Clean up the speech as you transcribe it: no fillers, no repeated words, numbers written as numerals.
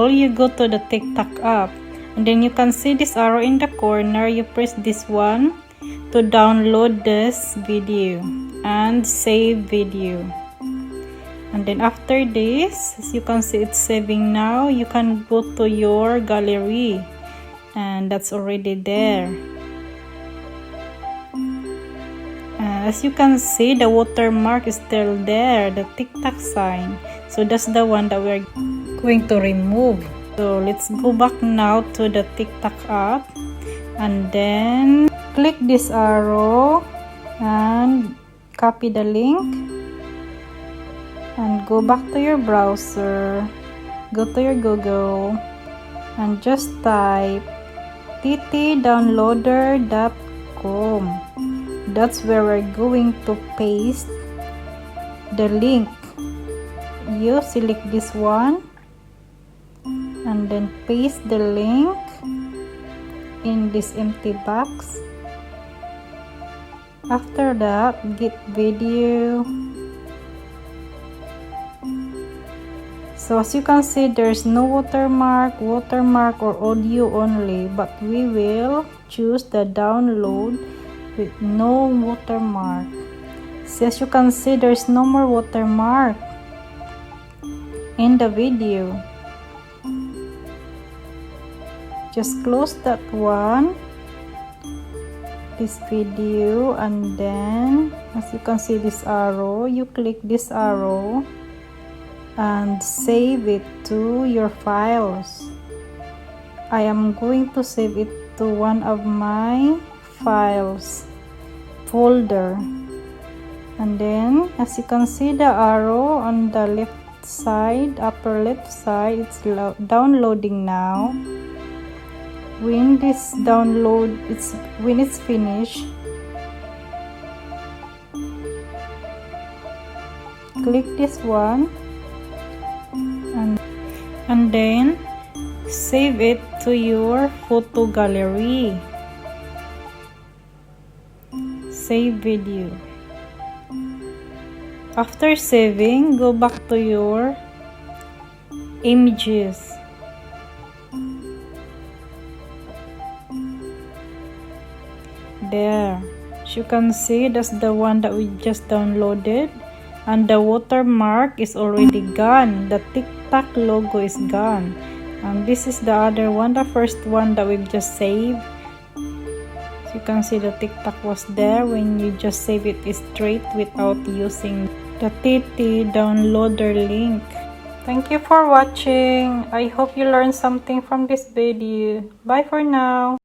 all, you go to the TikTok app, and then you can see this arrow in the corner. You press this one to download this video and save video. And then after this, as you can see, it's saving now. You can go to your gallery, and that's already there. As you can see, the watermark is still there, the TikTok sign. So that's the one that we're going to remove. So let's go back now to the TikTok app, and then click this arrow and copy the link and go back to your browser, go to your Google and just type ttdownloader.com. That's where we're going to paste the link. You select this one and then paste the link in this empty box. After that, get video. So as you can see, there's no watermark or audio only, but we will choose the download with no watermark. So as you can see, there's no more watermark in the video. Just close that one, this video, and then as you can see this arrow, you click this arrow and save it to your files. I am going to save it to one of my files folder, and then as you can see the arrow on the left side, upper left side, it's downloading now. When this download, when it's finished, click this one and then save it to your photo gallery. Save video. After saving, go back to your images. There, as you can see, that's the one that we just downloaded, and the watermark is already gone. The TikTok logo is gone, and this is the other one, the first one that we've just saved. As you can see, the TikTok was there when you just save it straight without using the TT downloader link. Thank you for watching. I hope you learned something from this video. Bye for now.